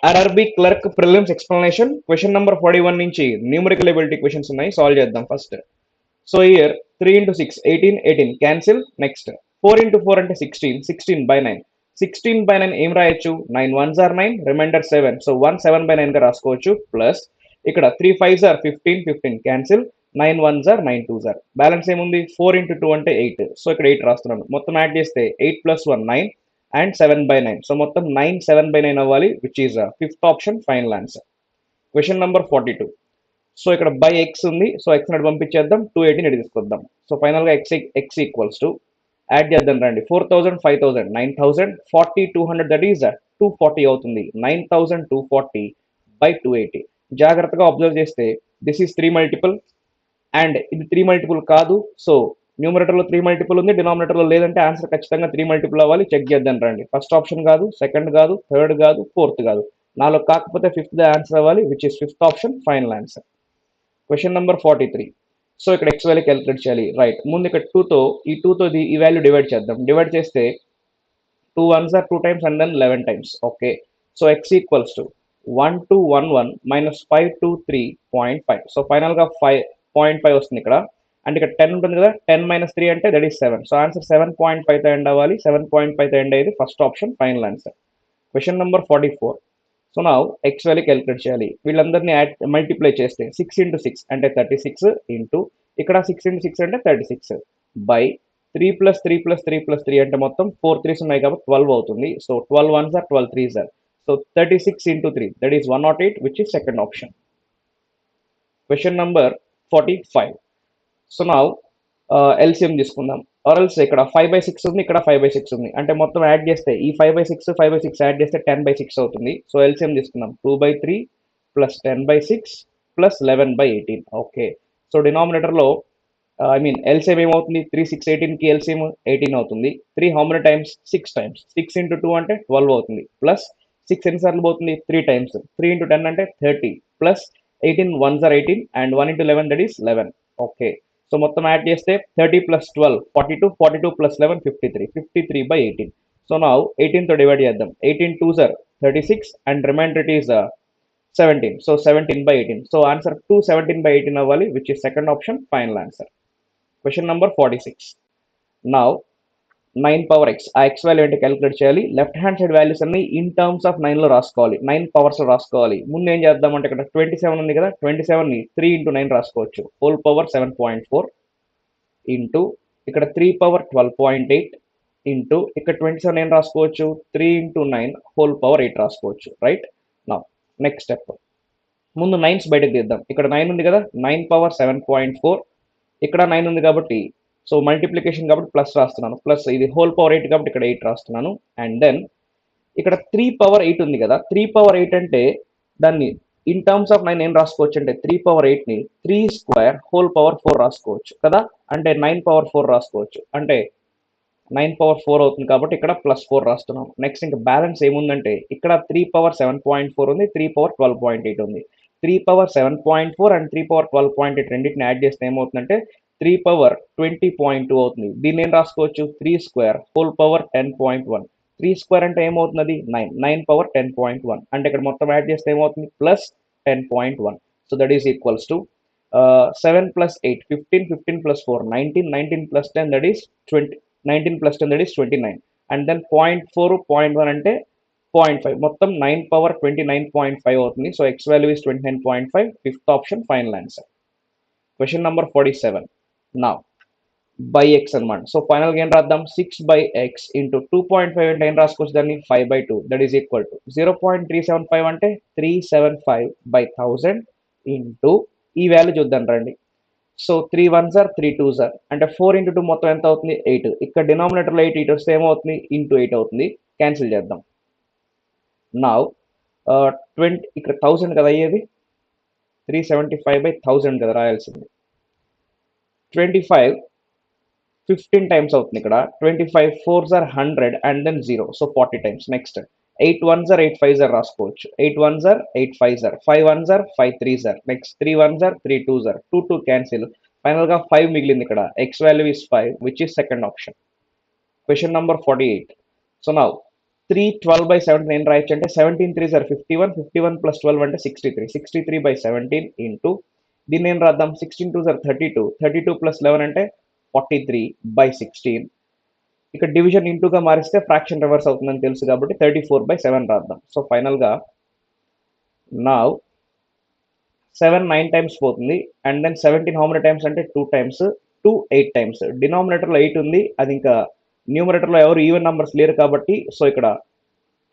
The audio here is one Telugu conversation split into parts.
RRB clerk prelims explanation question number 41 నుంచి న్యూమరికల్ ఎబిలిటీ క్వశ్చన్స్ ఉన్నాయి, సాల్వ్ చేద్దాం first. So year 3 into 6 18 18 cancel. Next 4 into 4 అంటే 16 16 by 9 16 by 9 ఏం రాయొచ్చు, 9 1s are 9 reminder 7, so 1 7 by 9 గా రాసుకోవచ్చు. ప్లస్ ఇక్కడ 3 5s are 15 15 cancel, 9 1s are 9 2s are balance ఏముంది, 4 into 2 అంటే 8, సో ఇక్కడ 8 రాస్తున్నాను. మొత్తం యాడ్ చేస్తే 8 plus 1 9 అండ్ 7 by 9, సో మొత్తం 9 7 by 9 అవ్వాలి, which is fifth option final answer. Question number 42. So ఇక్కడ బై ఎక్స్ ఉంది, సో ఎక్స్ నటు పంపించేద్దాం, 218 ఇటు తీసుకొద్దాం. సో ఫైనల్ గా ఎక్స్ ఈక్వల్స్ టు యాడ్ చేద్దాం రండి, 4000 5000 9000 40 200 దట్ ఈస్ 240 అవుతుంది. 9240 by 280. జాగ్రత్తగా అబ్జర్వ్ చేస్తే దిస్ ఈస్ 3 మల్టిపుల్ అండ్ ఇది 3 మల్టిపుల్ కాదు. సో న్యూమరేటర్ లో 3 మల్టిపుల్ ఉంది, డినామినేటర్ లో లేదంటే ఆన్సర్ ఖచ్చితంగా 3 మల్టిపుల్ అవ్వాలి. చెక్ చేద్దాం రండి, ఫస్ట్ ఆప్షన్ కాదు, సెకండ్ కాదు, థర్డ్ కాదు, ఫోర్త్ కాదు, నాలో కాకపోతే ఫిఫ్త్ ఆన్సర్ అవ్వాలి, which is fifth option final answer. Question number 43. So ఇక్కడ ఎక్స్ వాల్యూ క్యాలిక్యులేట్ చేయాలి, రైట్. ముందు ఇక్కడ 2తో ఈ వాల్యూ డివైడ్ చేద్దాం. డివైడ్ చేస్తే 2 1s are 2 times and then 11 times. Okay, so X equals to 1211 minus 523.5. So final గా 5.5 వస్తుంది ఇక్కడ. అండ్ ఇక్కడ 10 ఉంటుంది కదా, 10 minus 3 అంటే దట్ ఈస్ 7. సో ఆన్సర్ 7.5 తో ఎండ్ అవ్వాలి. 7.5 తో ఎండ్ అయ్యేది first option final answer. Question number 44. So నా ఎక్స్ వాల్యూ క్యాలిక్యులేట్ చేయాలి. వీళ్ళందరినీ మల్టిప్లై చేస్తే 6 into 6 అంటే 36 ఇంటూ ఇక్కడ 6 into 6 అంటే 36 బై 3 plus 3 plus 3 plus 3 అంటే మొత్తం 4 3s ఉన్నాయి కాబట్టి 12 అవుతుంది. So 12 1s are 12 3s are, so 36 into 3 that is 108, which is second option. Question number 45. So నా ఎల్సిఎం తీసుకుందాం. ఆర్ఎల్స్ ఇక్కడ 5/6 ఉంది, ఇక్కడ 5/6 ఉంది, అంటే మొత్తం యాడ్ చేస్తే ఈ 5/6 5/6 యాడ్ చేస్తే 10/6 అవుతుంది. సో ఎల్సిఎం తీసుకుందాం, 2/3 ప్లస్ 10/6 ప్లస్ 11/18. ఓకే, సో డినామినేటర్లో ఎల్సిఎం ఏమవుతుంది, 3 6 18 కి ఎల్సిఎం 18 అవుతుంది. 3 how many times, 6 times. 6 into 2 అంటే 12 అవుతుంది. ప్లస్ 6 ఎన్నిసార్లు పోతుంది, 3 టైమ్స్. 3 into 10 అంటే 30 plus 18 1s are 18 and 1 into 11 that is 11. Okay, so మొత్తం యాడ్ చేస్తే 30 plus 12 42 42 plus 11 53 53/18. సో నా 18 తో డివైడ్ చేద్దాం. 18 2s are 36 and remainder it is 17, so 17/18. So answer 17/18 అవ్వాలి, which is second option final answer. Question number 46. Now 9 power X, ఆ ఎక్స్ వాల్యూ ఏంటి క్యాలిక్యులేట్ చేయాలి. లెఫ్ట్ హ్యాండ్ సైడ్ వాల్యూస్ అన్ని ఇన్ టర్మ్స్ ఆఫ్ 9 లో రాసుకోవాలి, 9 పవర్స్ లో రాసుకోవాలి. ముందు ఏం చేద్దామంటే ఇక్కడ 27 ఉంది కదా, 27 ని 3 into 9 రాసుకోవచ్చు, హోల్ పవర్ 7.4 ఇంటూ ఇక్కడ 3 పవర్ 12.8 ఇంటూ ఇక్కడ 27 ఏం రాసుకోవచ్చు, 3 into 9 హోల్ పవర్ 8 రాసుకోవచ్చు, రైట్. నౌ నెక్స్ట్ స్టెప్, ముందు 9s బయటకు తీద్దాం. ఇక్కడ 9 ఉంది కదా, 9 పవర్ 7.4, ఇక్కడ 9 ఉంది కాబట్టి సో మల్టిప్లికేషన్ కాబట్టి ప్లస్ రాస్తున్నాను, ప్లస్ ఇది హోల్ పవర్ 8 కాబట్టి ఇక్కడ 8 రాస్తున్నాను. అండ్ దెన్ ఇక్కడ 3 పవర్ 8 ఉంది కదా, 3 పవర్ 8 అంటే దాన్ని ఇన్ టర్మ్స్ ఆఫ్ 9 ఏం రాసుకోవచ్చు అంటే 3 పవర్ 8 ని 3 స్క్వేర్ హోల్ పవర్ 4 రాసుకోవచ్చు కదా, అంటే 9 పవర్ 4 రాసుకోవచ్చు, అంటే 9 పవర్ 4 అవుతుంది కాబట్టి ఇక్కడ ప్లస్ 4 రాస్తున్నాం. నెక్స్ట్ ఇంకా బ్యాలెన్స్ ఏముందంటే ఇక్కడ 3 పవర్ 7.4 ఉంది, 3 పవర్ 12.8 ఉంది. 3 పవర్ 7.4 అండ్ 3 పవర్ 12.8 రెండింటిని యాడ్ చేస్తే ఏమవుతుందంటే 3 పవర్ 20.2 అవుతుంది. దీన్ని ఏం రాసుకోవచ్చు, 3 స్క్వేర్ హోల్ పవర్ 10.1. 3 స్క్వేర్ అంటే ఏమవుతుంది, 9 9 పవర్ 10.1, అంటే ఇక్కడ మొత్తం యాడ్ చేస్తే ఏమవుతుంది plus 10.1. So that is equals to 7 plus 8 15 15 plus 4 19 19 plus 10 that is 20, 19 plus 10 that is 29, and then 0.4 0.1 అంటే 0.5, మొత్తం 9 పవర్ 29.5 అవుతుంది. So X value is 29.5, fifth option final answer. Question number 47. నా బై ఎక్స్ అనమాట. సో ఫైనల్ గా ఏం రాద్దాం, 6/x ఇంటూ 2.5 అంటే ఏం రాసుకోవచ్చు దాన్ని, 5/2 దట్ ఈస్ ఈక్వల్ టు 0.375 అంటే 375/1000 ఇంటూ ఈ వాల్యూ చూద్దాం రండి. So 3 1s are 3 2s are అంటే 4 into 2 మొత్తం ఎంత అవుతుంది, 8. ఇక్కడ డినామినేటర్లో 8 ఇటు వస్తే ఏమవుతుంది, ఇంటూ 8 అవుతుంది. క్యాన్సిల్ చేద్దాం. నా 20 ఇక్కడ 1000 కదా అయ్యేది, 375/1000 కదా రాయాల్సింది. 25 15 టైమ్స్ అవుతుంది ఇక్కడ, 25 4s are 100 and then 0, so 40 times. Next 8 1s are 8 5s are రాసుకోవచ్చు, 8 1s are 8 5s are 5 1s are 5 3s are next 3 1s are 3 2s are 2 2 cancel, final గా 5 మిగిలింది. ఇక్కడ X value is 5, which is second option. Question number 48. So now 3 12/17 ఏం రాయొచ్చు అంటే 17 3 సార్ 51, 51 ప్లస్ 12 అంటే 63, 63/17 ఇంటూ దీన్ని ఏం రాద్దాం, 16 2 సార్ 32, 32 ప్లస్ 11 అంటే 43/16. ఇక్కడ డివిజన్ ఇంటూగా మారిస్తే ఫ్రాక్షన్ రివర్స్ అవుతుందని తెలుసు కాబట్టి 34/7 రాద్దాం. సో ఫైనల్గా నా 7 9 టైమ్స్ పోతుంది and then 17 how many times అంటే 2 టైమ్స్, 2 8 టైమ్స్. డినామినేటర్లో 8 ఉంది, అది ఇంకా న్యూమరేటర్లో ఎవరు ఈవెన్ నంబర్స్ లేరు కాబట్టి సో ఇక్కడ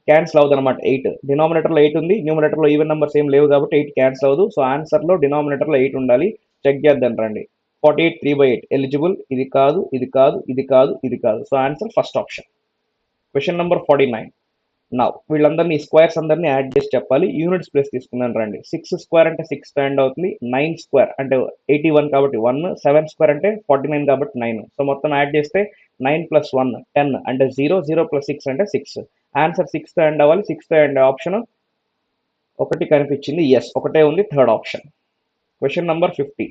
క్యాన్సిల్ అవ్వదు అనమాట. 8 డినామినేటర్లో 8 ఉంది, న్యూమరేటర్లో ఈవెన్ నంబర్స్ ఏం లేవు కాబట్టి 8 క్యాన్సిల్ అవ్వదు. సో ఆన్సర్లో డినామినేటర్లో 8 ఉండాలి. చెక్ చేద్దాం రండి. 48 3/8 ఎలిజిబుల్. ఇది కాదు, ఇది కాదు, ఇది కాదు, ఇది కాదు. So answer first option. Question number 49. నా వీళ్ళందరినీ స్క్వేర్స్ అందరినీ యాడ్ చేసి చెప్పాలి. యూనిట్స్ ప్లేస్ తీసుకుందాం రండి. 6 స్క్వేర్ అంటే 6 స్టాండ్ అవుతుంది, 9 స్క్వేర్ అంటే 81 కాబట్టి 1, 7 స్క్వేర్ అంటే 49 కాబట్టి 9. సో మొత్తం యాడ్ చేస్తే 9 ప్లస్ 1 10 అంటే 0, 0 ప్లస్ 6 అంటే 6. ఆన్సర్ 6తో ఎండ్ అవ్వాలి. 6తో ఎండ్ ఆప్షన్ ఒకటి కనిపించింది, ఎస్ ఒకటే ఉంది, థర్డ్ ఆప్షన్. Question number 50.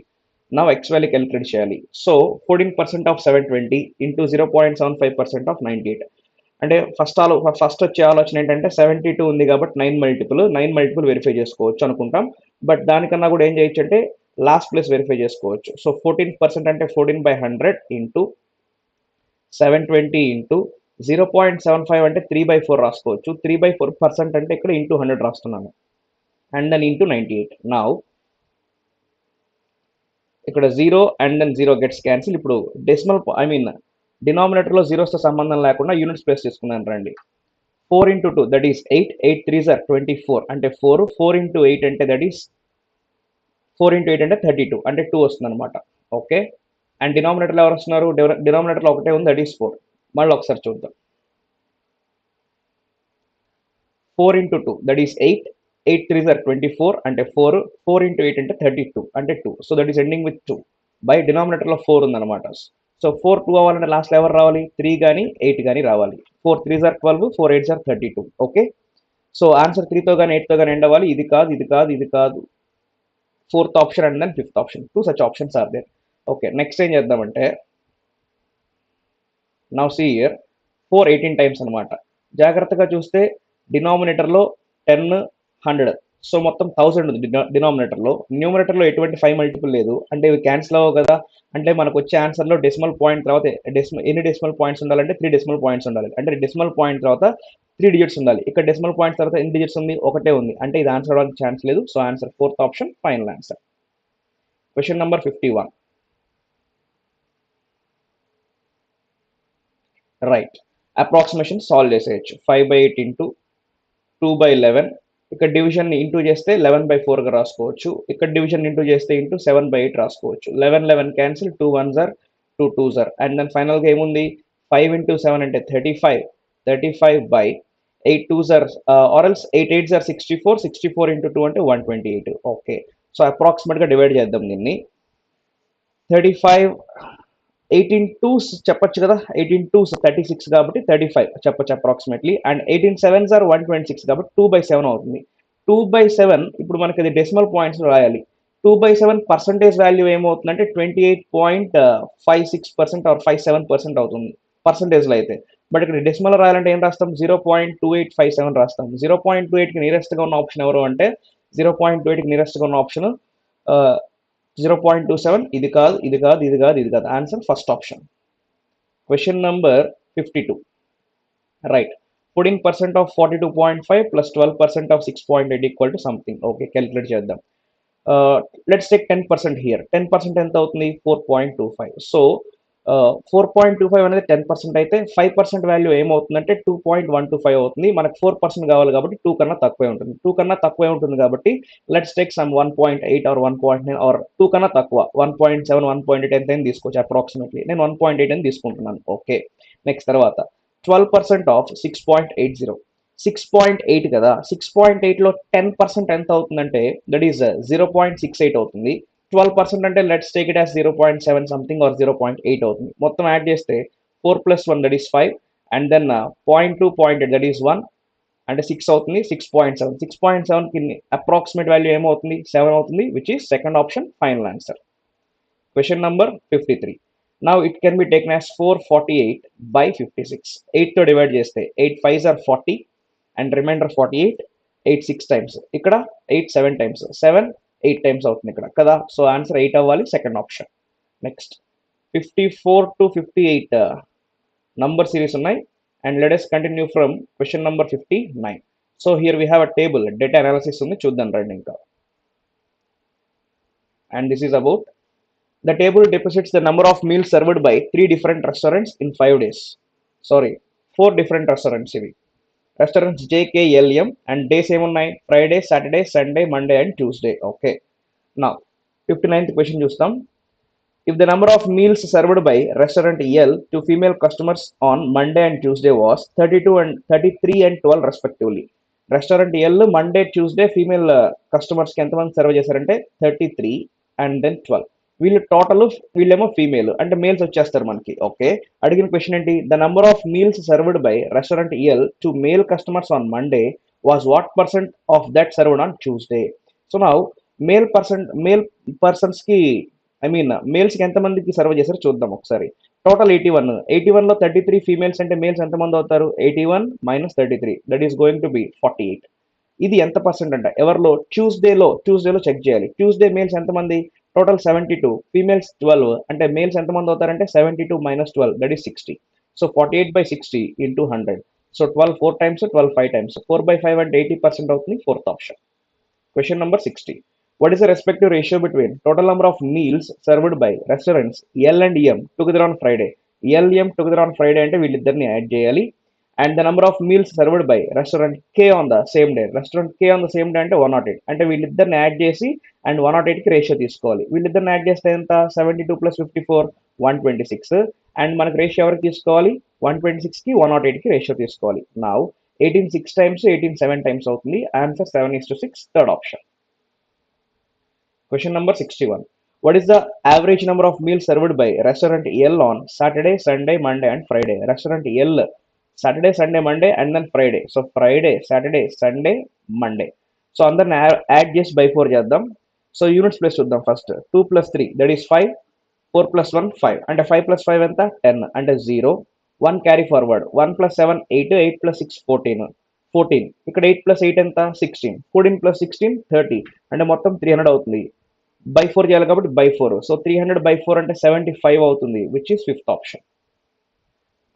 నా ఎక్స్ వాల్యూ క్యాలిక్యులేట్ చేయాలి. So 14% of 720 into 0.75% of 98. అంటే ఫస్ట్ వచ్చే ఆలోచన ఏంటంటే 72 ఉంది కాబట్టి 9 మల్టిపుల్ వెరిఫై చేసుకోవచ్చు అనుకుంటాం. బట్ దానికన్నా కూడా ఏం చేయొచ్చు అంటే లాస్ట్ ప్లేస్ వెరిఫై చేసుకోవచ్చు. సో 14% అంటే 14/100 ఇంటూ 720 ఇంటూ 0.75 అంటే 3/4 రాసుకోవచ్చు. 3/4% అంటే ఇక్కడ ఇంటూ 100 రాస్తున్నాను అండ్ దెన్ ఇంటూ 98. నా ఇక్కడ 0 అండ్ దెన్ 0 గెట్స్ క్యాన్సిల్. ఇప్పుడు డెసిమల్ డినామినేటర్లో జీరోస్తో సంబంధం లేకుండా యూనిట్స్ ప్లేస్ చేసుకున్నాను రండి. 4 into 2 that is 8, 8 3s are 24 అంటే 4, 4 into 8 అంటే that is 4 into 8 అంటే 32 అంటే 2 వస్తుంది అనమాట. ఓకే, అండ్ డినామినేటర్లో ఎవరు వస్తున్నారు, డినామినేటర్లో ఒకటే ఉంది, దట్ ఈస్ 4. మళ్ళీ ఒకసారి చూద్దాం. 4 into 2 that is 8, 8 3s are 24 అంటే 4, 4 into 8 అంటే 32 అంటే 2. So that is ending with 2. By డినామినేటర్లో 4 ఉందన్నమాట. సో 4 2 అవ్వాలంటే లాస్ట్లో ఎవరు రావాలి, 3 కానీ 8 కానీ రావాలి. 4 3s are 12, 4 8s are 32. Okay, so answer 3తో కానీ 8తో కానీ ఎండ్ అవ్వాలి. ఇది కాదు, ఇది కాదు, ఇది కాదు. Fourth option and then fifth option. 2 such options are there. Okay, next ఏం చేద్దామంటే నౌ సీ హియర్ 4 18 టైమ్స్ అనమాట. జాగ్రత్తగా చూస్తే డినామినేటర్లో 10 100, సో మొత్తం 1000 ఉంది డినామినేటర్లో. న్యూమినేటర్లో ఎటువంటి 5 మల్టిపుల్ లేదు అంటే ఇవి క్యాన్సిల్ అవ్వవు కదా. అంటే మనకు వచ్చే ఆన్సర్లో డెసిమల్ పాయింట్ తర్వాత ఎన్ని డెసిమల్ పాయింట్స్ ఉండాలంటే 3 డెసిమల్ పాయింట్స్ ఉండాలి. అంటే డెసిమల్ పాయింట్ తర్వాత 3 డిజిట్స్ ఉండాలి. ఇక్కడ డెసిమల్ పాయింట్ తర్వాత ఎన్ని డిజిట్స్ ఉంది, ఒకటే ఉంది. అంటే ఇది ఆన్సర్ అవ్వడానికి ఛాన్స్ లేదు. So answer fourth option final answer. Question number 51. Right, approximation solve చేసేయచ్చు. 5/8 ఇంటూ 2/11. ఇక్కడ డివిజన్ ఇంటూ చేస్తే 11/4గా రాసుకోవచ్చు. ఇక్కడ డివిజన్ ఇంటూ చేస్తే ఇంటూ 7/8 రాసుకోవచ్చు. 11 11 cancel, 2 1s are 2 2s are and then ఫైనల్గా ఏముంది, 5 into 7 అంటే 35, 35/8 2s are or else 8 8s are 64, 64 into 2 అంటే 128. ఓకే, సో అప్రాక్సిమేట్గా డివైడ్ చేద్దాం దీన్ని. 35 18 2s చెప్పొచ్చు కదా, 18 2s 36 కాబట్టి 35 చెప్పొచ్చు అప్రాక్సిమేట్లీ. అండ్ 18 7s are 126 కాబట్టి 2/7 అవుతుంది. 2/7 ఇప్పుడు మనకి అది డెసిమల్ పాయింట్స్ రాయాలి. 2/7 పర్సంటేజ్ వాల్యూ ఏమవుతుందంటే 28.56% ఆర్ 57% అవుతుంది పర్సంటేజ్లో అయితే. బట్ ఇక్కడ డెసిమల్ రాయాలంటే ఏం రాస్తాం, 0.2857 రాస్తాం. 0.28కి నియరెస్ట్గా ఉన్న ఆప్షన్ ఎవరు అంటే 0.28కి నియరెస్ట్గా ఉన్న ఆప్షన్ 0.27. ఇది కాదు, ఇది కాదు, ఇది కాదు, ఇది కాదు. Answer first option. Question number 52. Right, 14% of 42.5 plus 12% of 6.8 equal to something. Okay, calculate చేద్దాం. Let's take 10% here. 10% ఎంత అవుతుంది, 4.25. సో 4.25 అనేది 10% అయితే 5% వాల్యూ ఏమవుతుందంటే 2.125 అవుతుంది. మనకు 4% కావాలి కాబట్టి 2 కన్నా తక్కువే ఉంటుంది. 2 కన్నా తక్కువే ఉంటుంది కాబట్టి let's take some 1.8 or 1.9 or 2 కన్నా తక్కువ 1.7 1.8 ఎంత అని తీసుకోవచ్చు అప్రాక్సిమేట్లీ. నేను 1.8 అని తీసుకుంటున్నాను. ఓకే, నెక్స్ట్ తర్వాత 12% ఆఫ్ 6.80. 6.8 కదా, 6.8లో 10% ఎంత అవుతుందంటే దట్ ఈస్ 0.68 అవుతుంది. 12% అంటే let's take it as 0.7 something or 0.8 అవుతుంది. మొత్తం యాడ్ చేస్తే 4 + 1 that is 5 and then 0.2 0.8 that is 1 అంటే 6 అవుతుంది. 6.7 6.7కి అప్రాక్సిమేట్ వాల్యూ ఏమవుతుంది, 7 అవుతుంది, which is second option final answer. Question number 53. Now it can be taken as 448 by 56. 8 తో డివైడ్ చేస్తే 8 5s are 40 and remainder 48. 8 6 times ఇక్కడ 8 7 times 7 8 times అవుతుంది ఇక్కడ కదా. సో ఆన్సర్ 8 అవ్వాలి, second option. Next 54 to 58 number series ఉన్నాయి. And let us continue from question number 59. So here we have a table, data analysis ఉంది, చూద్దాం రండి ఇంకా. And this is about the table deposits the number of meals served by 3 different restaurants in 5 days. Sorry, 4 different restaurants ఇవి. Restaurants JKLM and days ఏమున్నాయి? Friday, Saturday, Sunday, Monday and Tuesday. Okay. Now, 59th question చూస్తాం. If the number of meals served by restaurant L to female customers on Monday and Tuesday was 32 and 33 and 12 respectively. Restaurant L Monday, Tuesday female customers కి ఎంతమంది సర్వ్ చేశారంటే 33 and then 12. వీళ్ళు టోటల్, వీళ్ళేమో ఫీమేల్ అంటే మేల్స్ వచ్చేస్తారు మనకి. ఓకే, అడిగిన క్వశ్చన్ ఏంటి? The number of meals served by restaurant L to male customers on Monday was what percent of that served on Tuesday. So now male persons కి మేల్స్ కి ఎంతమందికి సర్వ్ చేశారు చూద్దాం ఒకసారి. టోటల్ 81. 81 లో 33 ఫీమేల్స్ అంటే మేల్స్ ఎంతమంది అవుతారు? 81 - 33 that is going to B 48. ఇది ఎంత పర్సెంట్ అంట? ఎవరిలో? ట్యూస్డేలో చెక్ చేయాలి. ట్యూస్డే మేల్స్ ఎంతమంది? టోటల్ 72, ఫీమేల్స్ 12 అంటే మేల్స్ ఎంతమంది అవుతారంటే 72 - 12 that is 60. So 48 by 60 into 100. So 12 4 times, 12 5 times. 4 by 5 అంటే 80% అవుతుంది, fourth option. Question number 60. What is the respective ratio between total number of meals served by restaurants L and M together on Friday? L, M together on Friday అంటే వీళ్ళిద్దరిని యాడ్ చేయాలి. And the number of meals served by restaurant K on the same day. Restaurant K on the same day అంటే 108. అంటే వీళ్ళిద్దరిని యాడ్ చేసి అండ్ 108కి రేషియో తీసుకోవాలి. వీళ్ళిద్దరిని యాడ్ చేస్తే ఎంత? 72 + 54 126. అండ్ మనకు రేషియో ఎవరికి తీసుకోవాలి? 126కి 108కి రేషియో తీసుకోవాలి. నౌ 18 6 times, 18 7 times అవుతుంది. Answer 7:6, third option. Question number 61. What is the average number of meals served by restaurant L on Saturday, Sunday, Monday and Friday? Restaurant L Saturday, Sunday, Monday and then Friday. So Friday, Saturday, Sunday, Monday. So అందరిని యాడ్ చేసి by 4 చేద్దాం. సో యూనిట్స్ ప్లేస్ చూద్దాం ఫస్ట్. 2 + 3 that is 5. 4 + 1 5 అంటే 5 + 5 ఎంత? 10 అంటే 0. 1 క్యారీ ఫార్వర్డ్. 1 + 7 8, 8 + 6 14. ఇక్కడ 8 + 8 ఎంత? 16. 14 + 16 30 అంటే మొత్తం 300 అవుతుంది. by 4 చేయాలి కాబట్టి by 4. సో 300 by 4 అంటే 75 అవుతుంది, which is fifth option.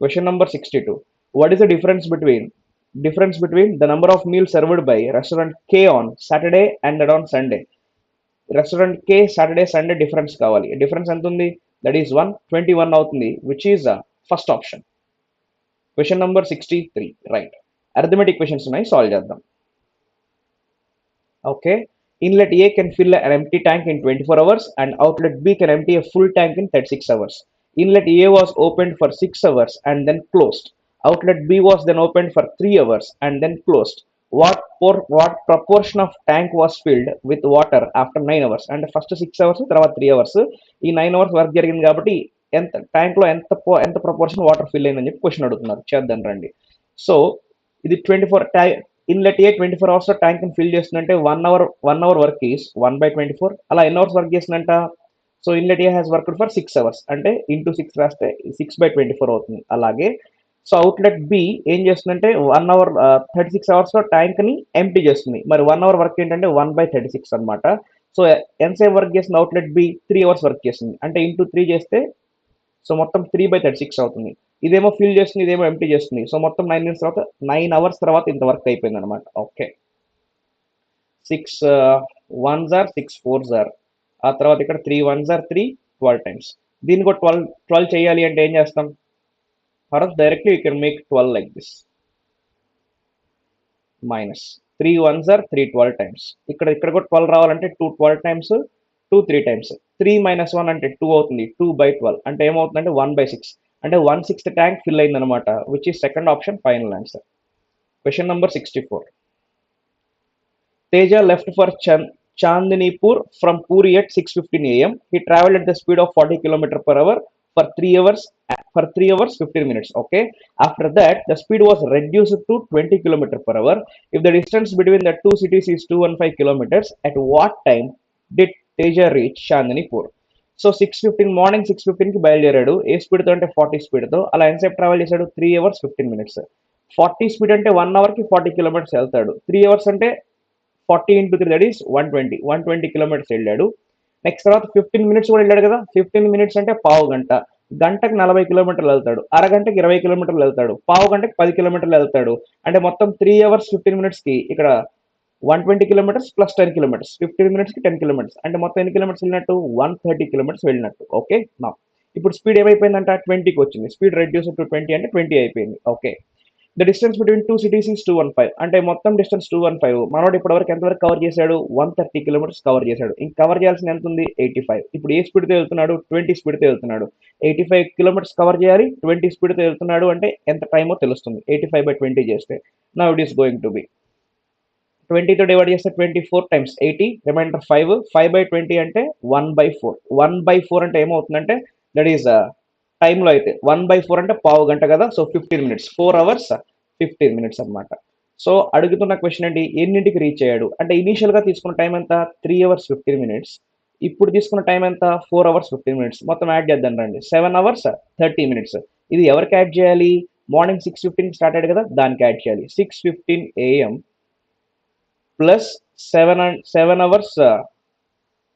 Question number 62. What is the difference between the number of meals served by restaurant K on Saturday and on Sunday? Restaurant K Saturday, Sunday difference కావాలి. డిఫరెన్స్ ఎంత ఉంది? దట్ ఈస్ 121 అవుతుంది, which is first option. Question number 63. Right, arithmetic questions ఉన్నాయి, సాల్వ్ చేద్దాం. Okay, inlet A can fill an empty tank in 24 hours and outlet B can empty a full tank in 36 hours. Inlet A was opened for 6 hours and then closed. Outlet B was then opened for 3 hours and then closed. What proportion of tank was filled with water after 9 hours? And first 6 hours తర్వాత 3 hours. ఈ 9 hours వర్క్ జరిగింది కాబట్టి ఎంత ట్యాంక్ లో ఎంత ప్రపోర్షన్ వాటర్ ఫిల్ అయిందని చెప్పి క్వశ్చన్ అడుగుతున్నారు. చేద్దాం రండి. సో ఇది 24 ఇన్లెట్ ఏ 24 hours లో ట్యాంక్ ని ఫిల్ చేస్తుందంటే 1 hour వర్క్ ఈస్ 1/24. అలా ఎన్ని అవర్స్ వర్క్ చేసిందంట? So inlet A has worked for 6 hours అంటే ఇంటూ 6 రాస్తే 6/24 అవుతుంది. అలాగే సో అవుట్లెట్ బి ఏం చేస్తుందంటే 1 hour 36 hours లో ట్యాంక్ ని ఎంప్టీ చేస్తుంది. మరి 1 hour వర్క్ ఏంటంటే 1/36 అనమాట. సో ఎంతసేపు వర్క్ చేస్తుంది అవుట్లెట్ బి? 3 hours వర్క్ చేస్తుంది. అంటే ఇంటూ 3 చేస్తే సో మొత్తం 3/36 అవుతుంది. ఇదేమో ఫిల్ చేస్తుంది, ఇదేమో ఎంప్టీ చేస్తుంది. సో మొత్తం 9 hours తర్వాత ఇంత వర్క్ అయిపోయింది అనమాట. Okay, 6 1s are 6 4s are, ఆ తర్వాత ఇక్కడ 3 1s are 3 12 times. దీన్ని కూడా 12 చేయాలి అంటే ఏం చేస్తాం? or else directly you can make 12 like this. Minus 3 1s are 3 12 times. ఇక్కడ కూడా 12 రావాలంటే 2 12 times, 2 3 times. 3 - 1 అంటే 2 అవుతుంది. 2/12 అంటే ఏమవుతుందంటే 1/6 అంటే 1/6 ట్యాంక్ ఫిల్ అయింది అనమాట, which is second option, final answer. Question number 64. Teja left for Chandnipur from Puri at 6:15 a.m. He traveled at the speed of 40 km/h for 3 hours 15 minutes. Okay, after that the speed was reduced to 20 km/h. If the distance between the two cities is 215 kilometers, at what time did Teja reach Chandnipur? So 6:15 morning 6:15కి బయలుదేరాడు. ఏ స్పీడ్తో అంటే 40 స్పీడ్తో. అలా ఎంతసేపు ట్రావెల్ చేశాడు? 3 అవర్స్ 15 మినిట్స్. 40 స్పీడ్ అంటే 1 అవర్కి 40 కిలోమీటర్స్ వెళ్తాడు. 3 అవర్స్ అంటే 40 ఇంటూ 3 దట్ ఈస్ 120 కిలోమీటర్స్ వెళ్ళాడు. నెక్స్ట్ తర్వాత 15 మినిట్స్ కూడా వెళ్ళాడు కదా. 15 మినిట్స్ అంటే పావు గంట. గంటకు 40 కిలోమీటర్లు వెళ్తాడు. అరగంటకి 20 కిలోమీటర్లు వెళ్తాడు. పావు గంటకి 10 కిలోమీటర్లు వెళ్తాడు. అంటే మొత్తం 3 అవర్స్ 15 మినిట్స్కి ఇక్కడ 120 కిలోమీటర్స్ ప్లస్ 10 కిలోమీటర్స్ 15 మినిట్స్కి 10 కిలోమీటర్స్ అంటే మొత్తం ఎన్ని కిలోమీటర్స్ వెళ్ళినట్టు 130 కిలోమీటర్స్ వెళ్ళినట్టు. ఓకే నా ఇప్పుడు స్పీడ్ ఏమైపోయిందంట 20కి వచ్చింది. స్పీడ్ రెడ్యూస్ టు 20 అంటే 20 అయిపోయింది. Okay the distance between two cities is 215 అంటే మొత్తం డిస్టెన్స్ 215. మనోడు ఇప్పటివరకు ఎంతవరకు కవర్ చేశాడు? 130 కిలోమీటర్స్ కవర్ చేశాడు. ఇంక కవర్ చేయాల్సిన ఎంత ఉంది? 85. ఇప్పుడు ఏ స్పీడ్తో వెళ్తున్నాడు? 20 స్పీడ్తో వెళ్తున్నాడు. 85 కిలోమీటర్స్ కవర్ చేయాలి. 20 స్పీడ్తో వెళ్తున్నాడు అంటే ఎంత టైమో తెలుస్తుంది. 85/20 చేస్తే now it is going to be 20తో డివైడ్ చేస్తే 24 టైమ్స్ 80 రిమైండర్ 5 5/20 అంటే 1/4 1/4 అంటే ఏమవుతుందంటే దట్ ఈస్ టైంలో అయితే 1/4 అంటే పావు గంట కదా. సో 15 మినిట్స్ 4 అవర్స్ 15 మినిట్స్ అనమాట. సో అడుగుతున్న క్వశ్చన్ ఏంటి? ఎన్నింటికి రీచ్ అయ్యాడు అంటే ఇనీషియల్గా తీసుకున్న టైం ఎంత? 3 అవర్స్ 15 మినిట్స్. ఇప్పుడు తీసుకున్న టైం ఎంత? 4 అవర్స్ 15 మినిట్స్. మొత్తం యాడ్ చేద్దాం రండి. 7 అవర్స్ 30 మినిట్స్. ఇది ఎవరికి యాడ్ చేయాలి? మార్నింగ్ 6:15 స్టార్ట్ అయ్యాడు కదా, దానికి యాడ్ చేయాలి. 6:15 AM ప్లస్ 7 అవర్స్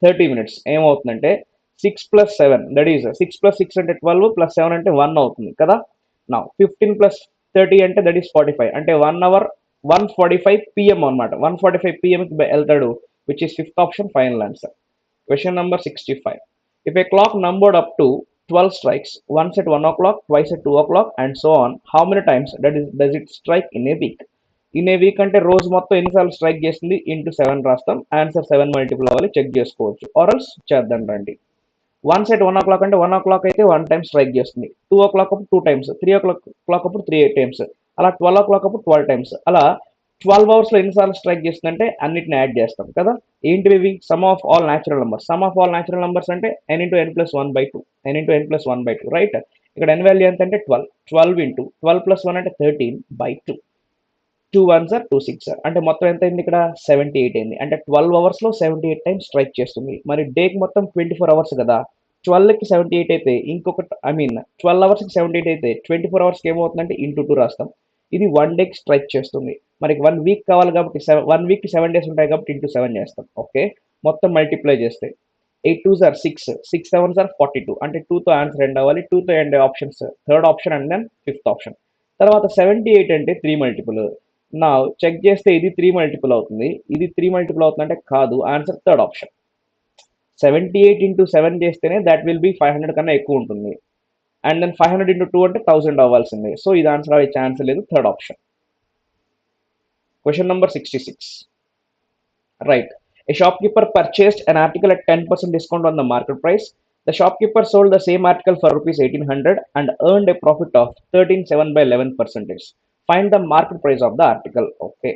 30 మినిట్స్ ఏమవుతుందంటే 6+7 దట్ ఈస్ 6+6 అంటే 12 ప్లస్ 7 అంటే 1 అవుతుంది కదా. నా 15+30 అంటే దట్ ఈస్ 45 అంటే 1 అవర్ 1:45 PM అనమాట. 1:45 PMకి వెళ్తాడు which is fifth option final answer. Question number 65. If a clock numbered up to 12 strikes, once at 1 o'clock, twice at 2 o'clock and so on, how many times does it strike in a week? In a week అంటే రోజు మొత్తం ఎన్నిసార్లు స్ట్రైక్ చేస్తుంది ఇంటూ 7 రాస్తాం. ఆన్సర్ 7 మల్టిపుల్ అవ్వాలి, చెక్ చేసుకోవచ్చు. ఆర్ఎల్స్ చేద్దాం రండి. వన్స్ ఎట్ 1 o'clock అంటే 1 o'clock అయితే 1 టైం స్ట్రైక్ చేస్తుంది. 2 o'clock అప్పుడు 2 టైమ్స్, 3 o'clock అప్పుడు 3 టైమ్స్, అలా 12 o'clock అప్పుడు 12 టైమ్స్. అలా 12 అవర్స్లో ఎన్నిసార్లు స్ట్రైక్ చేస్తుందంటే అన్నిటిని యాడ్ చేస్తాం కదా. ఏంటివి? Some of all natural numbers. Some of all natural numbers అంటే n into n+1/2 n/n+1/2 right. ఇక్కడ n వాల్యూ ఎంత అంటే 12 12 ఇంటూ 12+1 అంటే 13/2 2 1s are 2 6 are అంటే మొత్తం ఎంత అయింది ఇక్కడ 78 అయింది. అంటే 12 అవర్స్లో 78 టైమ్స్ స్ట్రైక్ చేస్తుంది. మరి డేకి మొత్తం 24 అవర్స్ కదా. 12కి 78 అయితే ఇంకొక 12 అవర్స్కి 78 అయితే 24 అవర్స్కి ఏమవుతుందంటే ఇంటూ 2 రాస్తాం. ఇది 1 డేకి స్ట్రైక్ చేస్తుంది. మరి 1 వీక్ కావాలి కాబట్టి 1 వీక్కి 7 డేస్ ఉంటాయి కాబట్టి ఇంటూ 7 చేస్తాం. ఓకే మొత్తం మల్టిప్లై చేస్తే 8 2s are 6 6 7s are 42 అంటే 2తో ఆన్సర్ ఎండ్ అవ్వాలి. 2తో end options third option and then fifth option. తర్వాత 78 అంటే 3 మల్టిపుల్. నా చెక్ చేస్తే ఇది 3 మల్టిపుల్ అవుతుంది, ఇది 3 మల్టిపుల్ అవుతుంది అంటే కాదు. Answer third option. 78 ఇంటూ 7 చేస్తేనే దాట్ విల్ బి 500 కన్నా ఎక్కువ ఉంటుంది. అండ్ దెన్ 500 ఇంటూ 2 అంటే 1000 అవ్వాల్సిందే. సో ఇది ఆన్సర్ అయ్యే ఛాన్స్ లేదు, third option. Question number 66. Right. A shopkeeper purchased an article at 10% discount on the market price. The shopkeeper sold the same article for rupees 1800 and earned a profit of 13.7/11%. Find the market price of the article. Okay.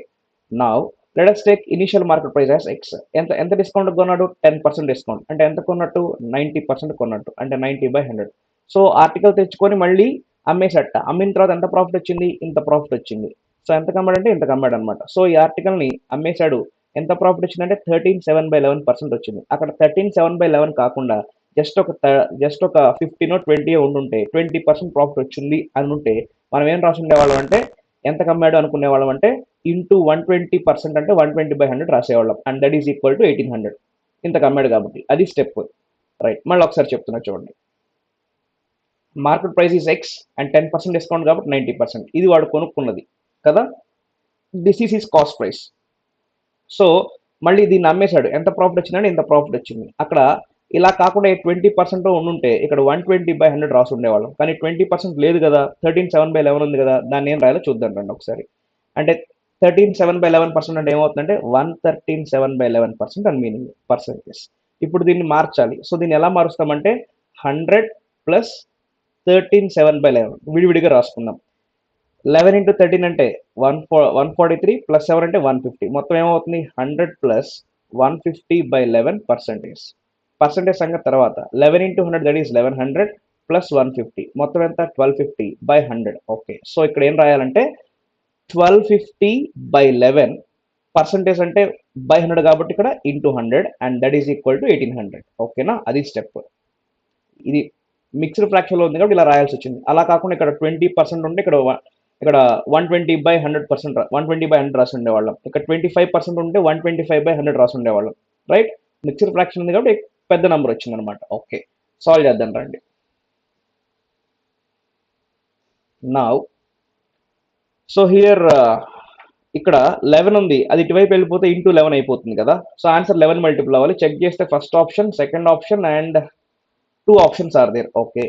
Now let us take initial market price as x. ఎంత డిస్కౌంట్ కొన్నాడు? 10% డిస్కౌంట్ అంటే ఎంత కొన్నట్టు? 90% కొన్నట్టు అంటే 90/100. సో ఆర్టికల్ తెచ్చుకొని మళ్ళీ అమ్మేసట. అమ్మిన తర్వాత ఎంత ప్రాఫిట్ వచ్చింది? ఇంత ప్రాఫిట్ వచ్చింది. సో ఎంత కమ్మాడంటే ఇంత కమ్మాడు అనమాట. సో ఈ ఆర్టికల్ని అమ్మేశాడు. ఎంత ప్రాఫిట్ వచ్చిందంటే 13.7/11% వచ్చింది. అక్కడ 13.7/11 కాకుండా జస్ట్ ఒక 15 20 ఉండుంటే 20% ప్రాఫిట్ వచ్చింది అని ఉంటే మనం ఏం రాసి ఉండేవాళ్ళం అంటే ఎంత కమ్మాడు అనుకునేవాళ్ళం అంటే ఇంటూ 120% అంటే 120/100 రాసేవాళ్ళం. And that is equal to 1800. ఇంత కమ్మాడు కాబట్టి అది స్టెప్. రైట్. మళ్ళీ ఒకసారి చెప్తున్నా చూడండి. Market price is X and 10% discount కాబట్టి 90%. ఇది వాడు కొనుక్కున్నది కదా. This is his cost price. So మళ్ళీ దీన్ని అమ్మేశాడు. ఎంత ప్రాఫిట్ వచ్చిందంటే ఇంత ప్రాఫిట్ వచ్చింది. అక్కడ ఇలా కాకుండా 20% ఉండుంటే ఇక్కడ 120/100 రాసి ఉండేవాళ్ళం. కానీ 20% లేదు కదా, 13.7/11 ఉంది కదా. దాన్ని ఏం రాయాలో చూద్దాం రండి ఒకసారి. అంటే 13.7/11% అంటే ఏమవుతుందంటే 113.7/11% అని మీనింగ్ పర్సెంటేజ్. ఇప్పుడు దీన్ని మార్చాలి. సో దీన్ని ఎలా మారుస్తామంటే 100 ప్లస్ 13.7/11 విడివిడిగా రాసుకుందాం. 11 ఇంటూ 13 అంటే 143 ప్లస్ 7 అంటే 150. మొత్తం ఏమవుతుంది? 100 ప్లస్ 150/11%. పర్సెంటేజ్ సంగతి తర్వాత. 11 ఇంటూ 100 దట్ ఈస్ 1100 ప్లస్ 150 మొత్తం ఎంత? 1250/100. ఓకే. సో ఇక్కడ ఏం రాయాలంటే 1250/11 పర్సెంటేజ్ అంటే బై 100 కాబట్టి ఇక్కడ into 100 and that is equal to 1800. ఓకేనా? అది స్టెప్. ఇది మిక్స్డ్ ఫ్రాక్షన్లో ఉంది కాబట్టి ఇలా రాయాల్సి వచ్చింది. అలా కాకుండా ఇక్కడ 20% ఉంటే ఇక్కడ 120/100% 120/100 రాసి ఉండేవాళ్ళం. ఇక్కడ 25% ఉంటే 125/100 రాసి ఉండేవాళ్ళం. రైట్? మిక్స్డ్ ఫ్రాక్షన్ ఉంది కాబట్టి పెద్ద నెంబర్ వచ్చిందనమాట. ఓకే, సాల్వ్ చేద్దాం రండి. నౌ సో హియర్ ఇక్కడ 11 ఉంది, అది ఇటువైపు వెళ్ళిపోతే ఇంటూ 11 అయిపోతుంది కదా. సో ఆన్సర్ 11 మల్టిపుల్ అవ్వాలి. చెక్ చేస్తే first option, second option and 2 options are there. Okay,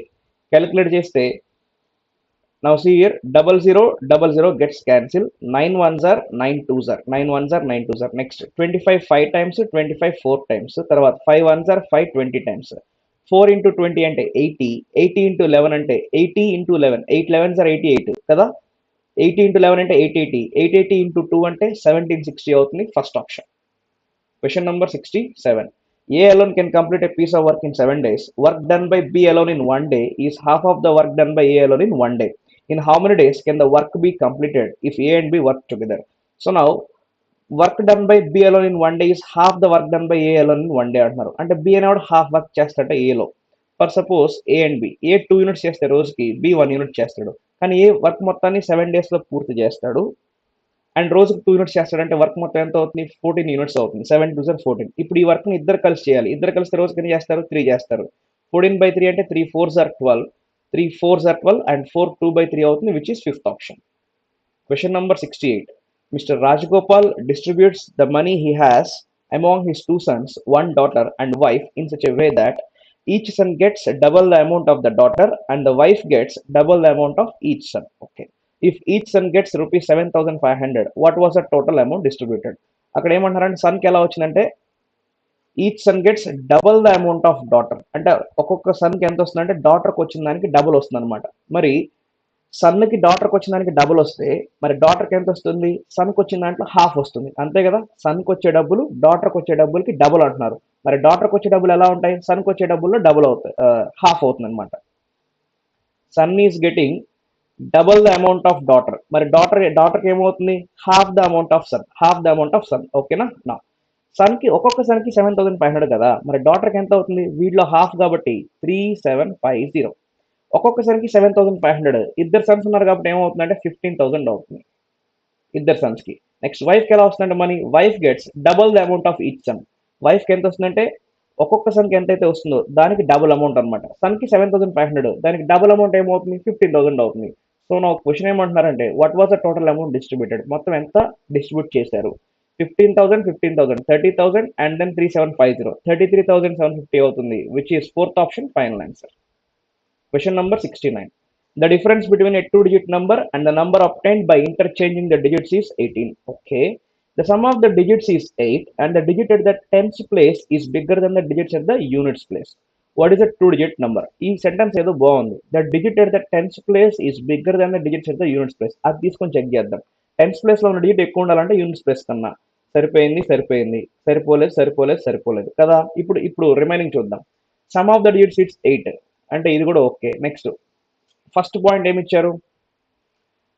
calculate చేస్తే now see here 0000 gets cancelled, 9 ones are 9 twos are 9 ones are 9 twos are. Next 25 5 times, 25 4 times, తర్వాత 5 ones are 5 20 times, 4 into 20 అంటే 80, 80 into 11 అంటే 80 into 11, 8 11s are 88 కదా. 80 into 11 అంటే 880, 880 into 2 అంటే 1760 అవుతుంది. First option. Question number 67. A alone can complete a piece of work in 7 days. Work done by B alone in 1 day is half of the work done by A alone in 1 day. In how many days can the work be completed if A and B work together? So now, work done by B alone in 1 day is half the work done by A alone in 1 day అంటున్నారు. అంటే B అనేవాడు హాఫ్ వర్క్ చేస్తాడట ఏలో. For suppose A and B, A 2 units చేస్తే రోజుకి, B 1 యూనిట్ చేస్తాడు. కానీ ఏ వర్క్ మొత్తాన్ని 7 డేస్లో పూర్తి చేస్తాడు అండ్ రోజుకి 2 యూనిట్స్ చేస్తాడంటే వర్క్ మొత్తం ఎంత అవుతుంది? 14 యూనిట్స్ అవుతుంది. 7 2 14. ఇప్పుడు ఈ వర్క్ని ఇద్దరు కలిసి చేయాలి. ఇద్దరు కలిసి రోజుకి ఎన్ని చేస్తారు? 3 చేస్తారు. 14/3 అంటే 3 4s are 12, 3 4s are 12 and 4 2/3 అవుతుంది, which is fifth option. Question number 68. Mr. Rajgopal distributes the money he has among his 2 sons, 1 daughter and wife in such a way that each son gets double the amount of the daughter and the wife gets double the amount of each son. Okay. If each son gets rupees 7,500, what was the total amount distributed? అక్కడ ఏమంటారంటే సన్కి ఎలా వచ్చిందంటే each son gets double the amount of daughter. అంటే ఒక్కొక్క సన్కి ఎంత వస్తుందంటే డాటర్కి వచ్చిన దానికి డబుల్ వస్తుంది అనమాట. మరి సన్కి డాటర్కి వచ్చిన దానికి డబుల్ వస్తే మరి డాటర్కి ఎంత వస్తుంది? సన్కి వచ్చిన దాంట్లో హాఫ్ వస్తుంది, అంతే కదా. సన్కి వచ్చే డబ్బులు డాటర్కి వచ్చే డబ్బులకి డబుల్ అంటున్నారు. మరి డాటర్కి వచ్చే డబ్బులు ఎలా ఉంటాయి? సన్కి వచ్చే డబ్బుల్లో డబుల్ అవుతాయి, హాఫ్ అవుతుంది అనమాట. Son is getting double the amount of daughter. మరి డాటర్కి ఏమవుతుంది? Half the amount of son, half the amount of son. ఓకేనా. నా సన్కి ఒక్కొక్క సన్కి 7,500 కదా. మరి డాటర్కి ఎంత అవుతుంది? వీటిలో హాఫ్ కాబట్టి 3750. ఒక్కొక్క సన్కి 7,500, ఇద్దరు సన్స్ ఉన్నారు కాబట్టి ఏమవుతుందంటే 15,000 అవుతుంది ఇద్దరు సన్స్కి. నెక్స్ట్ వైఫ్కి ఎలా వస్తుందంటే money, wife gets double the amount of each son. వైఫ్కి ఎంత వస్తుందంటే ఒక్కొక్క సన్కి ఎంతైతే వస్తుందో దానికి డబుల్ అమౌంట్ అనమాట. సన్కి 7,500, దానికి డబుల్ అమౌంట్ ఏమవుతుంది? 15,000 అవుతుంది. సో నా క్వశ్చన్ ఏమంటున్నారంటే what was the total amount distributed? మొత్తం ఎంత డిస్ట్రిబ్యూట్ చేశారు? 15,000 15,000 30,000 అండ్ దెన్ 3750, 33,750 అవుతుంది, which is fourth option, final answer. Question number 69. The difference between a 2-digit number and the number obtained by interchanging the digits is 18. Okay. The sum of the digits is 8 and the digit at the tens place is bigger than the digits at the units place. What is a 2-digit number? ఈ సెంటెన్స్ ఏదో బాగుంది. The digit at the tens place is bigger than the digits at the units place. అది తీసుకొని చెక్ చేద్దాం. టెన్స్ ప్లేస్లో ఉన్న డిజిట్ ఎక్కువ ఉండాలంటే యూనిట్స్ ప్లేస్ కన్నా. సరిపోయింది, సరిపోలేదు కదా. ఇప్పుడు రిమైనింగ్ చూద్దాం. Some of the digits it's 8 అంటే ఇది కూడా ఓకే. నెక్స్ట్ ఫస్ట్ పాయింట్ ఏమి ఇచ్చారు?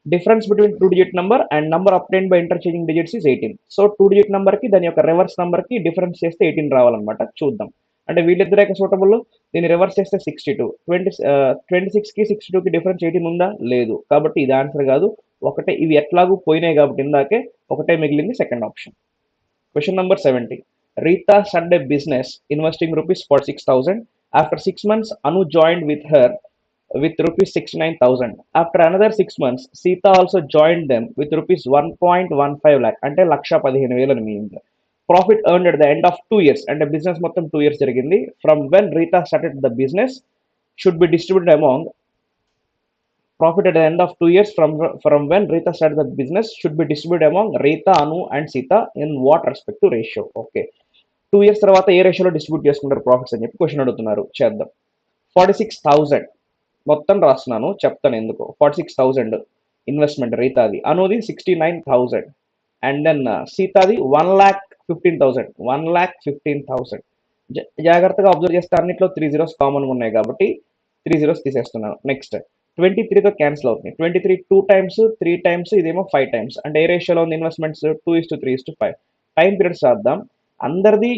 Difference between 2-digit number and number obtained by interchanging digits is 18. So 2-digit నెంబర్కి దాని యొక్క రివర్స్ నెంబర్కి డిఫరెన్స్ చేస్తే 18 రావాలన్నమాట. చూద్దాం. అంటే వీళ్ళిద్దరే సూటబుల్. దీన్ని రివర్స్ చేస్తే 62, 26కి 62కి డిఫరెన్స్ 18 ఉందా? లేదు. కాబట్టి ఇది ఆన్సర్ కాదు. ఒకటే, ఇవి ఎట్లాగూ పోయినాయి కాబట్టి ఇందాకే ఒకటే మిగిలింది, second option. Question number 70. Rita started a business investing rupees 46,000. After 6 months, Anu joined with her with rupees 69,000. After another 6 months, Sita also joined them with rupees 1.15 lakh. అంటే 1,15,000 అని meaning. Profit earned at the end of 2 years. అంటే బిజినెస్ మొత్తం 2 years జరిగింది. From when Rita started the business should be distributed among. Profit at the end of 2 years from when Rita started the business should be distributed among Rita, Anu and Sita in what respective ratio? Okay. 2 years తర్వాత ఏ రేషియోలో డిస్ట్రిబ్యూట్ చేసుకుంటారు ప్రాఫిట్స్ అని చెప్పి క్వశ్చన్ అడుగుతున్నారు. చేద్దాం. 46,000 మొత్తం రాస్తున్నాను, చెప్తాను ఎందుకు. 46,000 ఇన్వెస్ట్మెంట్ రీతాది. అనుది 69,000 అండ్ దెన్ సీతాది 1,15,000. 1,15,000. జాగ్రత్తగా అబ్జర్వ్ చేస్తే అన్నిట్లో 3 zeros కామన్గా ఉన్నాయి కాబట్టి 3 zeros తీసేస్తున్నాను. నెక్స్ట్ 23తో క్యాన్సిల్ అవుతుంది. 23 2 times 3 times, ఇదేమో 5 times. అంటే ఏ రేషియోలో ఉంది ఇన్వెస్ట్మెంట్స్? 2:3:5. టైం పీరియడ్స్ రాద్దాం. అందరిది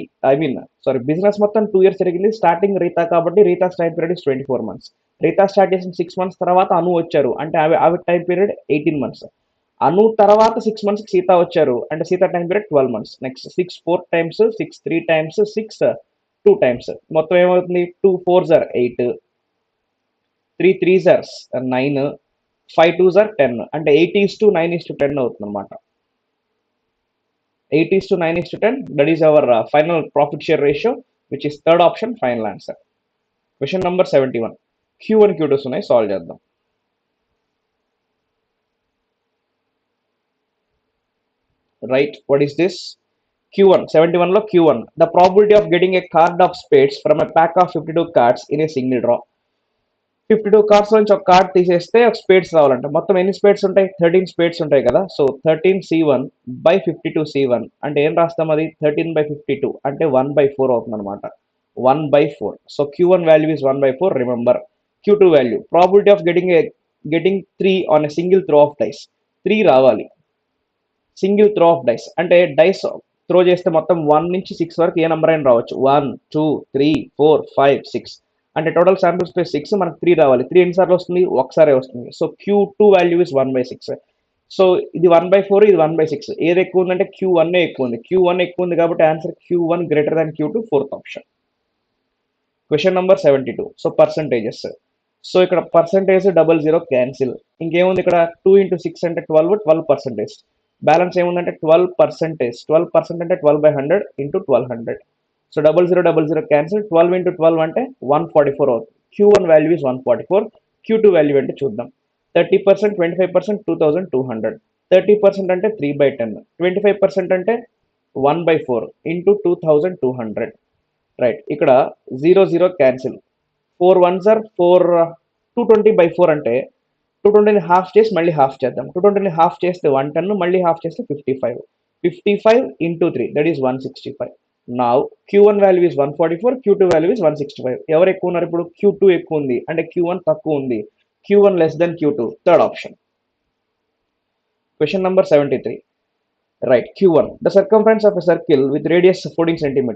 బిజినెస్ మొత్తం 2 years జరిగింది. స్టార్టింగ్ రీతా కాబట్టి Rita's time period is 24 months. Rita start చేసిన 6 months తర్వాత అను వచ్చారు అంటే ఆవిడ టైం పీరియడ్ 18 months. అను తర్వాత 6 months సీత వచ్చారు అంటే Sita time period 12 months. Next 6 4 times, 6 3 times, 6 2 times. మొత్తం ఏమవుతుంది 2 4s are 8, 3 3s are 9, 5 2s are 10 అంటే 8:9:10 అవుతుంది అనమాట. 8:9:10, that is our final profit share ratio, which is third option, final answer. Question number 71. Q1 Q2 ఉన్నాయి సాల్వ్ చేద్దాం. Right, what is this? Q1 71 లో Q1, the probability of getting a card of spades from a pack of 52 cards in a single draw. 52 cards నుంచి ఒక కార్డ్ తీసేస్తే ఒక స్పేడ్స్ రావాలంట. మొత్తం ఎన్ని స్పేడ్స్ ఉంటాయి? 13 స్పేడ్స్ ఉంటాయి కదా. సో 13C1/52C1 అంటే ఏం రాస్తాం? అది 13/52 అంటే 1/4 అవుతుంది అనమాట. 1/4. సో Q1 value is 1/4. Remember Q2 value probability of getting 3 on a single throw of dice. 3 రావాలి సింగిల్ త్రో ఆఫ్ డైస్ అంటే డైస్ త్రో చేస్తే మొత్తం 1 నుంచి 6 వరకు ఏ నెంబర్ అయినా రావచ్చు. 1 2 3 4 5 6 అంటే టోటల్ శాంపుల్ స్పేస్ 6, మనకు 3 రావాలి. 3 ఎన్నిసార్లు వస్తుంది? ఒకసారి వస్తుంది. So Q2 value is 1/6. So ఇది 1/4, ఇది 1/6. ఏది ఎక్కువ ఉందంటే Q1 ఎక్కువ ఉంది. Q1 ఎక్కువ ఉంది కాబట్టి answer Q1 greater than Q2, fourth option. Question number 72. So percentages. So ఇక్కడ పర్సంటేజ్ 00 క్యాన్సిల్. ఇంకేముంది ఇక్కడ? 2 × 6 అంటే 12%. బ్యాలెన్స్ ఏముందంటే 12%. 12% అంటే 12/100 × 1200. So 00 cancel. 12 × 12 అంటే 144 అవుతుంది. Q1 value is 144. Q2 value అంటే చూద్దాం. 30%, 25%, 2200. 30% అంటే 3/10. 25% అంటే 1/4 × 2200. రైట్, ఇక్కడ 00 క్యాన్సిల్. 4 1s are 4. 220/4 అంటే 220ని హాఫ్ చేసి మళ్ళీ హాఫ్ చేద్దాం. 220ని హాఫ్ చేస్తే 110, మళ్ళీ హాఫ్ చేస్తే 55. 55 × 3, that is 165. Now Q1 value is 144, Q2 value is 165. ఎవరు ఎక్కువ ఉన్నారు ఇప్పుడు? Q2 ఎక్కువ ఉంది అంటే Q1 తక్కువ ఉంది. Q1 less than Q2, third option. Question number 73. Right, Q1, the circumference of a circle with radius 14 cm.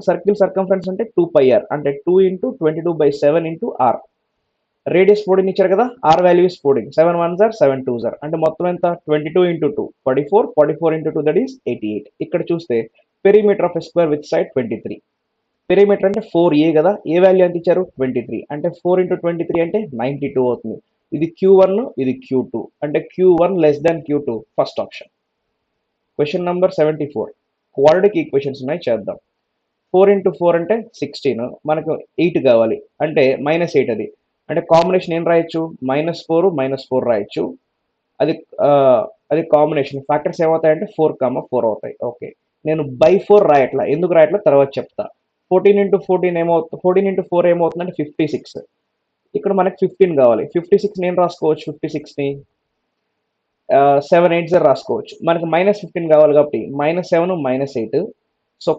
Circle circumference అంటే 2πr అంటే 2 × 22/7 × r. రేడియస్ 14 ఇచ్చారు కదా. R value is 14. 7 1s are 7 2s are అంటే మొత్తం ఎంత? 22 × 2 44. 44 × 2 దట్ ఈస్ 88. ఇక్కడ చూస్తే perimeter of a square with side 23. Perimeter అంటే 4a కదా. ఏ వాల్యూ ఎంత ఇచ్చారు? 23 అంటే 4 × 23 అంటే 92 అవుతుంది. ఇది Q1, ఇది Q2 అంటే Q1 less than Q2, first option. Question number 74. Quadratic equations ఉన్నాయి, చేద్దాం. 4 × 4 అంటే 16. మనకు 8 కావాలి అంటే -8. అంటే కాంబినేషన్ ఏం రాయొచ్చు? -4 -4 రాయొచ్చు. అది కాంబినేషన్. ఫ్యాక్టర్స్ ఏమవుతాయంటే 4, 4 అవుతాయి. ఓకే, నేను బై 4 రాయట్లా. ఎందుకు రాయట్లా తర్వాత చెప్తా. 14 × 14 ఏమవుతుంది? 14 × 4 ఏమవుతుందంటే 56. ఇక్కడ మనకి 15 కావాలి. 56 నేను రాసుకోవచ్చు. 56ని 7 8 రాసుకోవచ్చు. మనకి -15 కావాలి కాబట్టి -7 -8. సో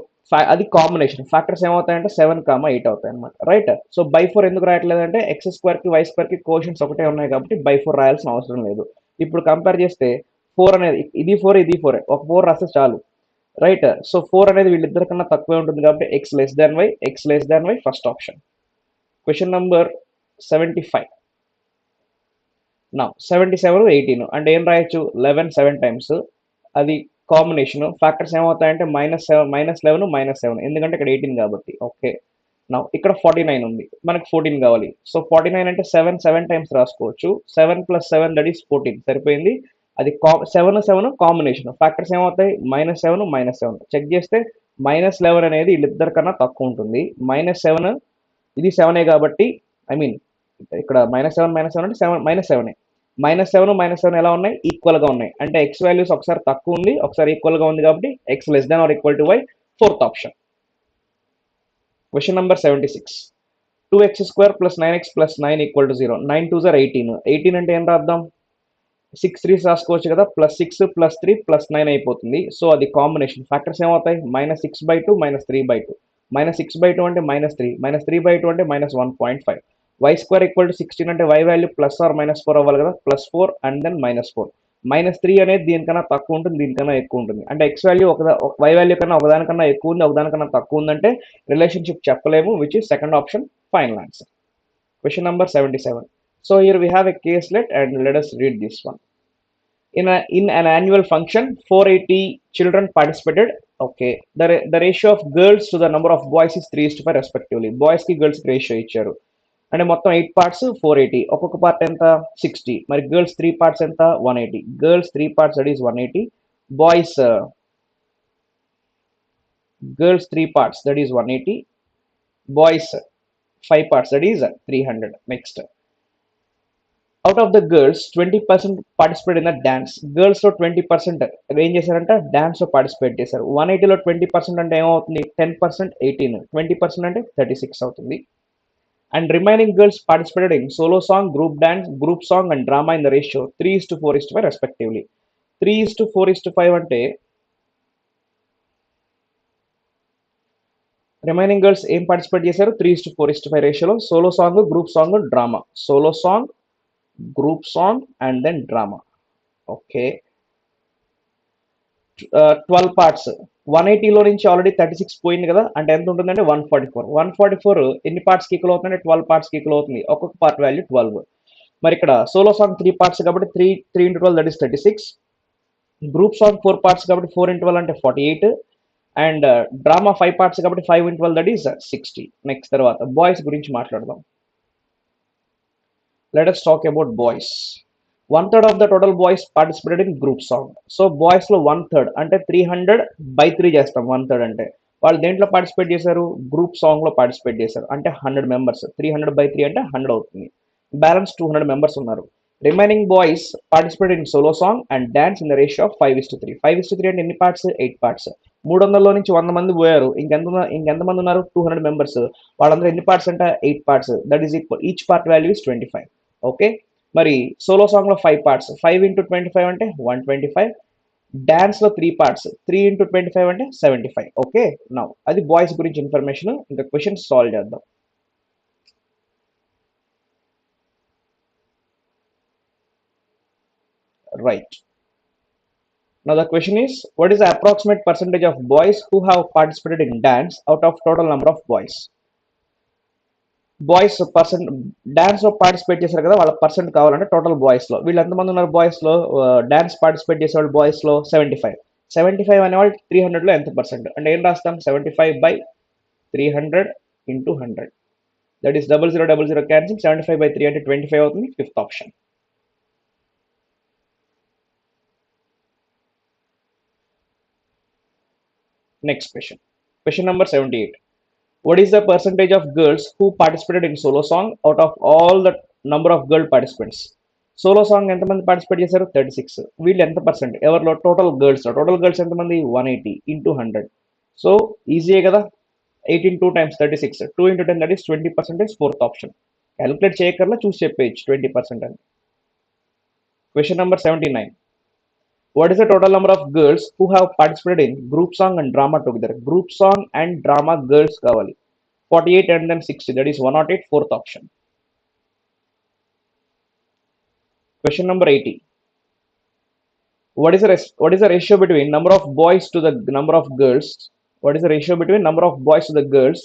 అది కాంబినేషన్. ఫ్యాక్టర్స్ ఏమవుతాయంటే 7, 8 అవుతాయి అనమాట. రైట్. సో బై 4 ఎందుకు రాయట్లేదంటే x² కి y² కి కోషన్స్ ఒకటే ఉన్నాయి కాబట్టి బై 4 రాయాల్సిన అవసరం లేదు. ఇప్పుడు కంపేర్ చేస్తే 4 అనేది ఇది 4, ఇది 4. ఒక 4 రాస్తే చాలు. రైట్. సో 4 అనేది వీళ్ళిద్దరికన్నా తక్కువే ఉంటుంది కాబట్టి x less than y, first option. Question number 75. నా 77 18 అంటే ఏం రాయొచ్చు? 11 7 టైమ్స్. అది కాంబినేషన్. ఫ్యాక్టర్స్ ఏమవుతాయంటే -11 -7 ఎందుకంటే ఇక్కడ 18 కాబట్టి. ఓకే, నా ఇక్కడ 49 ఉంది. మనకు 14 కావాలి. సో 49 అంటే 7 టైమ్స్ రాసుకోవచ్చు. 7 + 7 దట్ ఈస్ 14. సరిపోయింది. అది 7 7 కాంబినేషన్. ఫ్యాక్టర్స్ ఏమవుతాయి? -7 -7. చెక్ చేస్తే -11 అనేది వీళ్ళిద్దరికన్నా తక్కువ ఉంటుంది. -7 ఇది 7 కాబట్టి ఇక్కడ -7 అంటే -7. -7 ఎలా ఉన్నాయి? ఈక్వల్ గా ఉన్నాయి. అంటే ఎక్స్ వాల్యూస్ ఒకసారి తక్కువ ఉంది, ఒకసారి ఈక్వల్ గా ఉంది కాబట్టి x less than or equal to y, fourth option. Question number 76. 2x² + 9x + 9 = 0. 9 2s are 18. 18 అంటే ఏం రాద్దాం? 6 3s రాసుకోవచ్చు కదా. +6 +3 +9 అయిపోతుంది. సో అది కాంబినేషన్. ఫ్యాక్టర్స్ ఏమవుతాయి? -6/2 -3/2. -6/2 అంటే -3, -3/2 అంటే -1.5. y² = 16 అంటే y వాల్యూ +or -4 అవ్వాలి కదా. +4 అండ్ దెన్ -4. -3 అనేది దీనికన్నా తక్కువ ఉంటుంది, దీనికన్నా ఎక్కువ ఉంటుంది. అంటే x వాల్యూ y వాల్యూ కన్నా ఒకదానికన్నా ఎక్కువ ఉంది, ఒకదానికన్నా తక్కువ ఉందంటే రిలేషన్‌షిప్ చెప్పలేము, which is second option final answer. Question number 77. So here we have a caselet and let us read this one. In an annual function, 480 children participated. Okay, the ratio of girls to the number of boys is 3:5 respectively. Boys ki girls ki ratio ఇచ్చారు. అంటే మొత్తం 8 parts 480. ఒక్కొక్క పార్ట్ ఎంత 60. మరి గర్ల్స్ 3 parts ఎంత 180. Girls 3 parts that is 180. Boys girls 3 parts that is 180. Boys 5 parts that is 300. Next. Out of the girls 20% participate in the dance. Girls లో 20% ఏం చేశారంటే డాన్స్ లో పార్టిసిపేట్ చేశారు. 180లో 20% అంటే ఏమవుతుంది 10% 18, 20% అంటే 36 అవుతుంది. And remaining girls participated in solo song, group dance, group song and drama in the ratio 3:4:5 respectively. 3:4:5 అంటే రిమైనింగ్ గర్ల్స్ ఏం పార్టిసిపేట్ చేశారు 3:4:5 రేషియోలో solo song, group song, drama. Solo song, group song and then drama. Okay, 12 parts 180లో నుంచి ఆల్రెడీ 36 పోయింది కదా, అంటే ఎంత ఉంటుందంటే 144 ఎన్ని పార్ట్స్కి ఈక్వల్ అవుతుందంటే 12 పార్ట్స్కి ఈక్వల్ అవుతుంది. ఒక్కొక్క పార్ట్ వాల్యూ 12. మరి ఇక్కడ సోలో సాంగ్ 3 పార్ట్స్ కాబట్టి 3 into 12 that is 36. Group song 4 parts కాబట్టి 4 into 12 అంటే 48. అండ్ డ్రామా 5 పార్ట్స్ కాబట్టి 5 into 12 దట్ ఈస్ 60. నెక్స్ట్ తర్వాత బాయ్స్ గురించి మాట్లాడదాం. Let us talk about boys. 1/3 of the total boys participated in group song. So boys లో 1/3 అంటే 300/3 చేస్తాం. 1/3 అంటే వాళ్ళు దేంట్లో పార్టిసిపేట్ చేశారు, గ్రూప్ సాంగ్ లో పార్టిసిపేట్ చేశారు. అంటే 100 మెంబర్స్, 300/3 అంటే 100 అవుతుంది. బ్యాలెన్స్ 200 మెంబర్స్ ఉన్నారు. Remaining boys participate in solo song and dance in the ratio of 5:3. 5:3 అంటే ఎన్ని పార్ట్స్ 8 పార్ట్స్. 300లో నుంచి 100 మంది పోయారు, ఇంకెంతమంది ఉన్నారు 200 మెంబర్స్. వాళ్ళందరూ ఎన్ని పార్ట్స్ అంటే 8 parts. That is equal each part value is 25. Okay, మరి సోలో సాంగ్ లో 5 పార్ట్స్, 5 into 25 అంటే 125. డాన్స్ లో 3 పార్ట్స్, 3 into 25 అంటే 75. ఓకే, నౌ అది బాయ్స్ గురించి ఇన్ఫర్మేషన్. ఇంకా క్వశ్చన్ సాల్వ్ చేద్దాం. Right, now the question is, what is the approximate percentage of boys who have participated in dance out of total number of boys? Boys percent dance లో పార్టిసిపేట్ చేశారు కదా, వాళ్ళ పర్సెంట్ కావాలంటే టోటల్ బాయ్స్ లో వీళ్ళు ఎంతమంది ఉన్నారు. బాయ్స్ లో డాన్స్ పార్టిసిపేట్ చేసే వాళ్ళు బాయ్స్ లో 75. 75 అనేవాళ్ళు 300లో ఎంత పర్సెంట్ అంటే ఏం రాస్తాం 75/300 into 100. That is 0000 cancel. 75/3 అంటే 25 అవుతుంది. Fifth option. Next question, question number 78. What is the percentage of girls who participated in solo song out of all the number of girl participants? Solo song ఎంతమంది పార్టిసిపేట్ చేశారు 36. వీళ్ళు ఎంత పర్సెంట్ ఎవరిలో టోటల్ గర్ల్స్ ఎంతమంది 180 into 100. సో ఈజీయే కదా, 18 2 times 36, 2 into 10 that is 20%. Fourth option. Calculate చేయకర్లా చూసి చెప్పేయచ్చు 20% అని. Question number 79. What is the total number of girls who have participated in group song and drama together? Group song and drama girls కావాలి. 48 and then 60, that is 108. Fourth option. Question number 80. What is the ratio between number of boys to the number of girls? What is the ratio between number of boys to the girls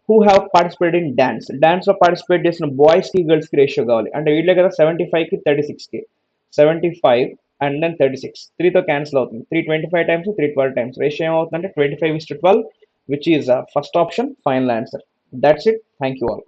who have participated in dance? Dance లో పార్టిసిపేట్ చేసిన బాయ్స్ కి గర్ల్స్ కి రేషియో కావాలి. అంటే వీళ్ళే కదా 75 కి 36 కి 75 and then 36 3 తో క్యాన్సిల్ అవుతుంది. 325 times 312 times రేషియో ఏమవుతుందంటే 25:12, which is first option final answer. That's it. Thank you all.